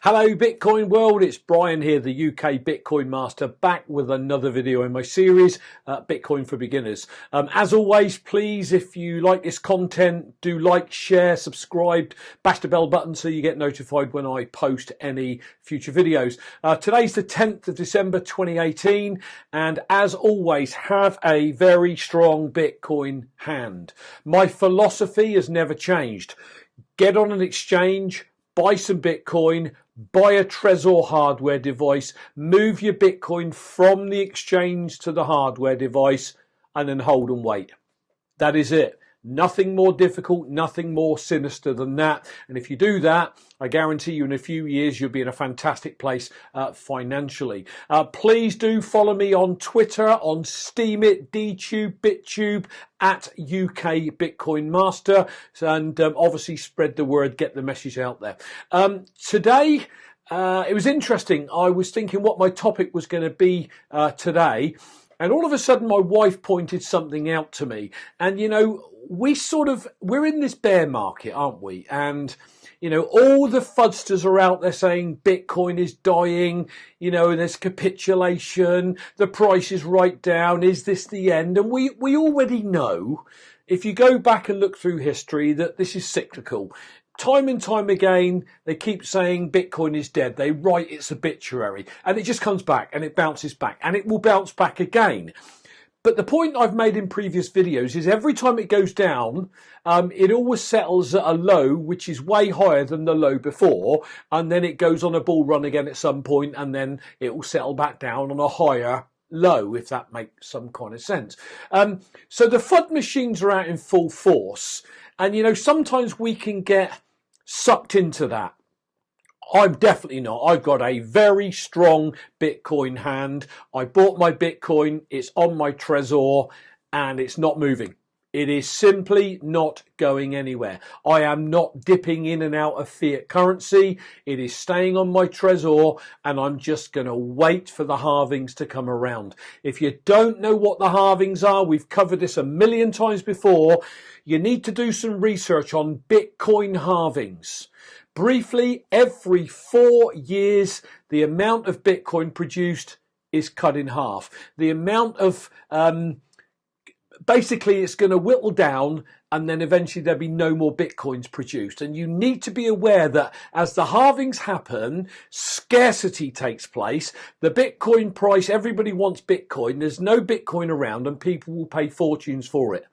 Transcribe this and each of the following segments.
Hello Bitcoin world, it's Brian here, the UK Bitcoin Master, back with another video in my series, Bitcoin for Beginners. As always, please, if you like this content, do like, share, subscribe, bash the bell button so you get notified when I post any future videos. Today's the 10th of December 2018, and as always, have a very strong Bitcoin hand. My philosophy has never changed. Get on an exchange, buy some Bitcoin, buy a Trezor hardware device, move your Bitcoin from the exchange to the hardware device, and then hold and wait. That is it. Nothing more difficult, nothing more sinister than that. And if you do that, I guarantee you in a few years, you'll be in a fantastic place financially. Please do follow me on Twitter, on Steemit, DTube, Bit.Tube, at UK Bitcoin Master. And obviously spread the word, get the message out there. Today, it was interesting. I was thinking what my topic was going to be today. And all of a sudden, my wife pointed something out to me. And, you know, we're in this bear market, aren't we? And, you know, all the fudsters are out there saying Bitcoin is dying, you know, there's capitulation, the price is right down, is this the end? And we already know, if you go back and look through history, that this is cyclical. Time and time again, they keep saying Bitcoin is dead. They write its obituary and it just comes back and it bounces back and it will bounce back again. But the point I've made in previous videos is every time it goes down, it always settles at a low, which is way higher than the low before. And then it goes on a bull run again at some point, and then it will settle back down on a higher low, if that makes some kind of sense. So the FUD machines are out in full force. And, you know, sometimes we can get sucked into that. I'm definitely not. I've got a very strong Bitcoin hand. I bought my Bitcoin. It's on my Trezor and it's not moving. It is simply not going anywhere. I am not dipping in and out of fiat currency. It is staying on my Trezor and I'm just going to wait for the halvings to come around. If you don't know what the halvings are, we've covered this a million times before. You need to do some research on Bitcoin halvings. Briefly, every 4 years, the amount of Bitcoin produced is cut in half. The amount of, basically it's going to whittle down and then eventually there'll be no more Bitcoins produced. And you need to be aware that as the halvings happen, scarcity takes place. The Bitcoin price, everybody wants Bitcoin. There's no Bitcoin around and people will pay fortunes for it.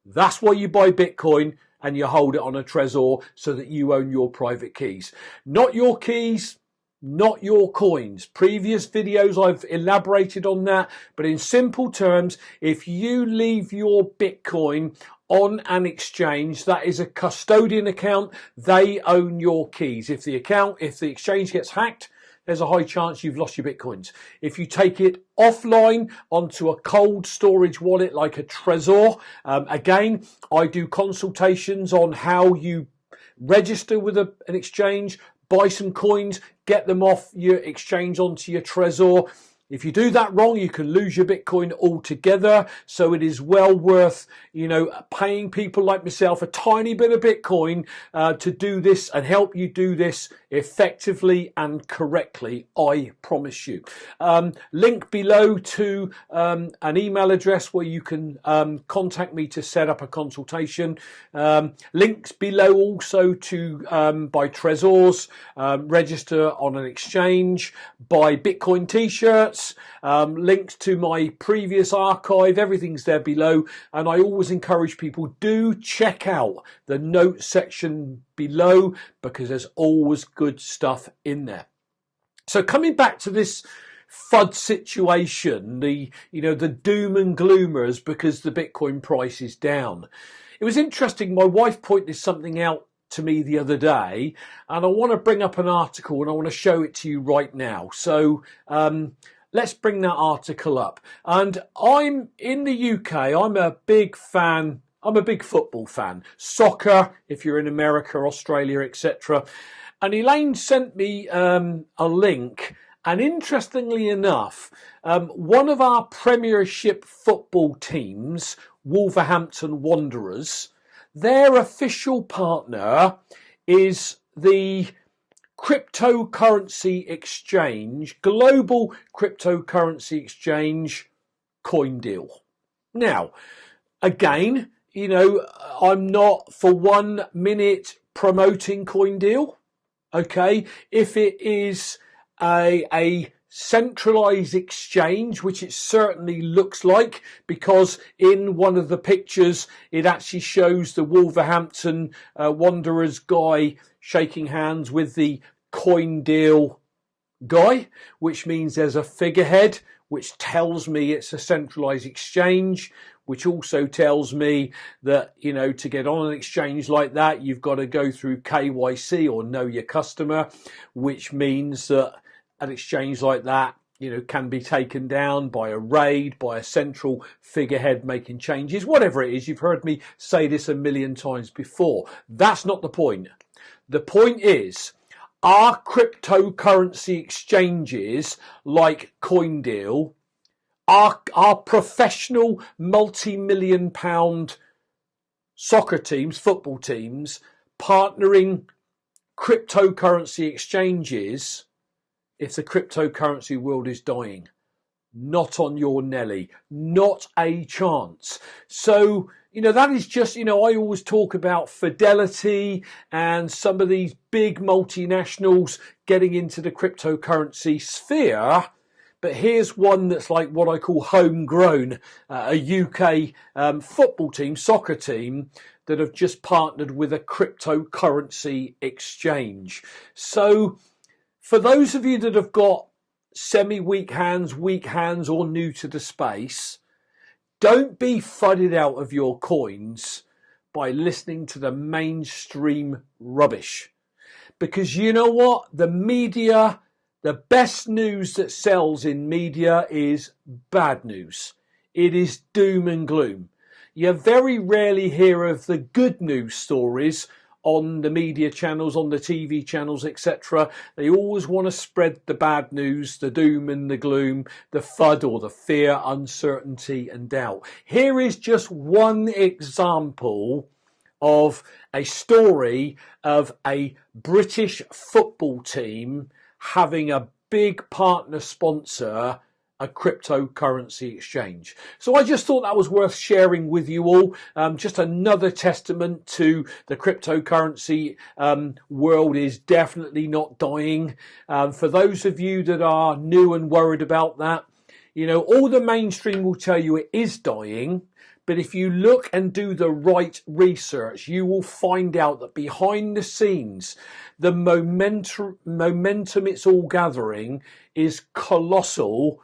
That's why you buy Bitcoin and you hold it on a Trezor so that you own your private keys. Not your keys, not your coins. Previous videos I've elaborated on that, but in simple terms, if you leave your Bitcoin on an exchange, that is a custodian account, they own your keys. If the exchange gets hacked, there's a high chance you've lost your Bitcoins. If you take it offline onto a cold storage wallet like a Trezor, again, I do consultations on how you register with an exchange, buy some coins, get them off your exchange onto your Trezor. If you do that wrong, you can lose your Bitcoin altogether. So it is well worth, you know, paying people like myself a tiny bit of Bitcoin to do this and help you do this effectively and correctly. I promise you. Link below to an email address where you can contact me to set up a consultation. Links below also to buy Trezors, register on an exchange, buy Bitcoin t-shirts. Links to my previous archive, everything's there below, and I always encourage people, do check out the notes section below because there's always good stuff in there. So coming back to this FUD situation, the doom and gloomers because the Bitcoin price is down. It was interesting, my wife pointed something out to me the other day, and I want to bring up an article and I want to show it to you right now. So let's bring that article up. And I'm in the UK, I'm a big fan, I'm a big football fan. Soccer, if you're in America, Australia, etc. And Elaine sent me a link. And interestingly enough, one of our Premiership football teams, Wolverhampton Wanderers, their official partner is the cryptocurrency exchange, global cryptocurrency exchange, Coindeal. Now, again, you know, I'm not for 1 minute promoting Coindeal. Okay, if it is a centralized exchange, which it certainly looks like, because in one of the pictures it actually shows the Wolverhampton Wanderers guy shaking hands with the Coindeal guy, which means there's a figurehead, which tells me it's a centralized exchange, which also tells me that, you know, to get on an exchange like that, you've got to go through KYC, or know your customer, which means that an exchange like that, you know, can be taken down by a raid, by a central figurehead making changes, whatever it is. You've heard me say this a million times before. That's not the point. The point is, are cryptocurrency exchanges like Coindeal, are professional multi-million pound soccer teams, football teams, partnering cryptocurrency exchanges if the cryptocurrency world is dying? Not on your Nelly, not a chance. So, you know, that is just, you know, I always talk about Fidelity and some of these big multinationals getting into the cryptocurrency sphere. But here's one that's like what I call homegrown, a UK football team, soccer team, that have just partnered with a cryptocurrency exchange. So for those of you that have got semi-weak hands, weak hands, or new to the space, don't be fudded out of your coins by listening to the mainstream rubbish. Because you know what? The media, the best news that sells in media is bad news. It is doom and gloom. You very rarely hear of the good news stories on the media channels, on the TV channels, etc. They always want to spread the bad news, the doom and the gloom, the FUD, or the fear, uncertainty and doubt. Here is just one example of a story of a British football team having a big partner sponsor a cryptocurrency exchange. So I just thought that was worth sharing with you all. Just another testament to the cryptocurrency world is definitely not dying. For those of you that are new and worried about that, you know, all the mainstream will tell you it is dying. But if you look and do the right research, you will find out that behind the scenes, the momentum it's all gathering is colossal.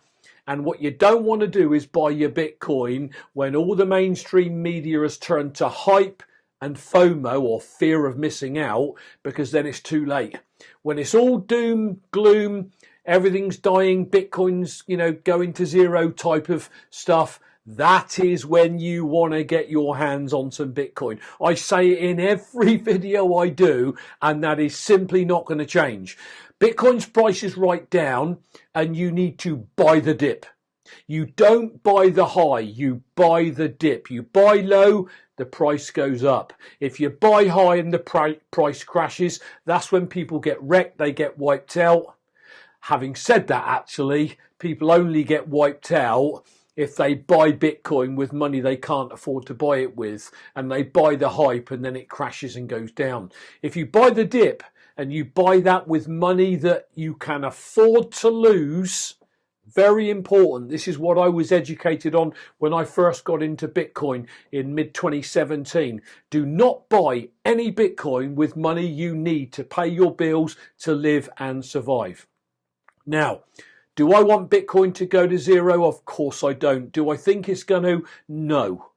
And what you don't want to do is buy your Bitcoin when all the mainstream media has turned to hype and FOMO, or fear of missing out, because then it's too late. When it's all doom, gloom, everything's dying, Bitcoin's, you know, going to zero type of stuff, that is when you want to get your hands on some Bitcoin. I say it in every video I do, and that is simply not going to change. Bitcoin's price is right down, and you need to buy the dip. You don't buy the high, you buy the dip. You buy low, the price goes up. If you buy high and the price crashes, that's when people get wrecked, they get wiped out. Having said that, actually, people only get wiped out if they buy Bitcoin with money they can't afford to buy it with, and they buy the hype and then it crashes and goes down. If you buy the dip and you buy that with money that you can afford to lose, very important. This is what I was educated on when I first got into Bitcoin in mid-2017. Do not buy any Bitcoin with money you need to pay your bills, to live and survive. Now, do I want Bitcoin to go to zero? Of course I don't. Do I think it's going to? No.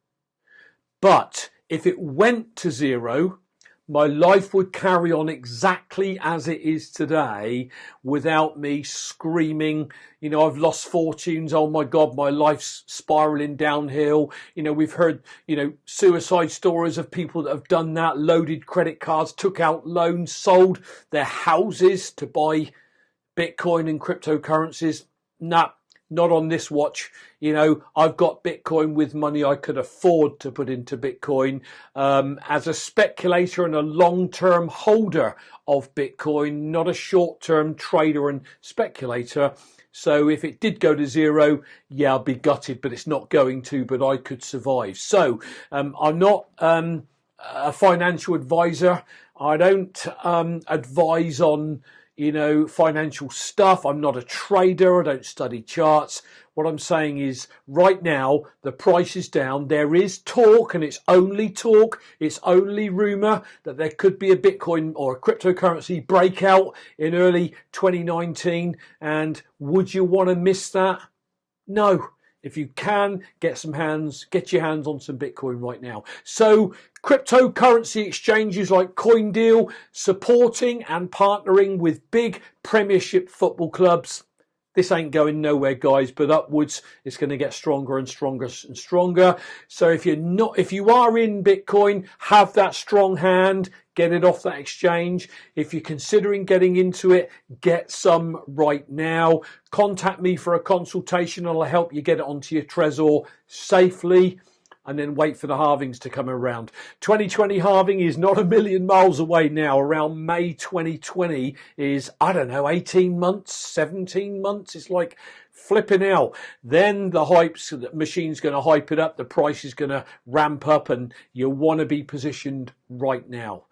But if it went to zero, my life would carry on exactly as it is today without me screaming, you know, I've lost fortunes. Oh my God, my life's spiraling downhill. You know, we've heard, you know, suicide stories of people that have done that, loaded credit cards, took out loans, sold their houses to buy Bitcoin and cryptocurrencies. Nah, not on this watch. You know, I've got Bitcoin with money I could afford to put into Bitcoin. As a speculator and a long-term holder of Bitcoin, not a short-term trader and speculator. So if it did go to zero, yeah, I'll be gutted, but it's not going to, but I could survive. So I'm not a financial advisor. I don't advise on, you know, financial stuff. I'm not a trader. I don't study charts. What I'm saying is right now, the price is down. There is talk, and it's only talk. It's only rumor that there could be a Bitcoin or a cryptocurrency breakout in early 2019. And would you want to miss that? No. If you can, get your hands on some Bitcoin right now. So cryptocurrency exchanges like Coindeal supporting and partnering with big Premiership football clubs. This ain't going nowhere, guys, but upwards. It's going to get stronger and stronger and stronger. So if you are in Bitcoin, have that strong hand, get it off that exchange. If you're considering getting into it, get some right now. Contact me for a consultation, and I'll help you get it onto your Trezor safely. And then wait for the halvings to come around. 2020 halving is not a million miles away now. Around May 2020 is, I don't know, 18 months, 17 months. It's like flipping out. Then the machine's going to hype it up. The price is going to ramp up, and you want to be positioned right now.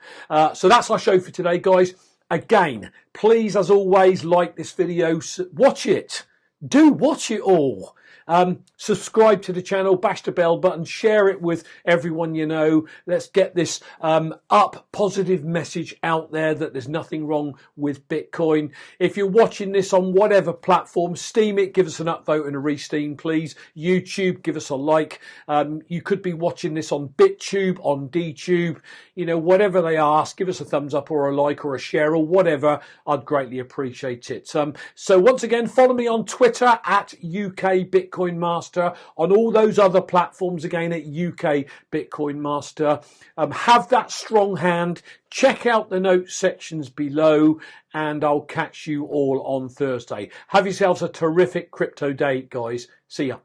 So that's our show for today, guys. Again, please, as always, like this video. Watch it. Do watch it all. Subscribe to the channel, bash the bell button, share it with everyone you know. Let's get this positive message out there that there's nothing wrong with Bitcoin. If you're watching this on whatever platform, Steemit, give us an upvote and a re-steam, please. YouTube, give us a like. You could be watching this on Bit.Tube, on DTube. You know, whatever they ask, give us a thumbs up or a like or a share or whatever. I'd greatly appreciate it. So once again, follow me on Twitter at UK Bitcoin Master, on all those other platforms again at UK Bitcoin Master. Have that strong hand. Check out the notes sections below, and I'll catch you all on Thursday. Have yourselves a terrific crypto day, guys. See ya.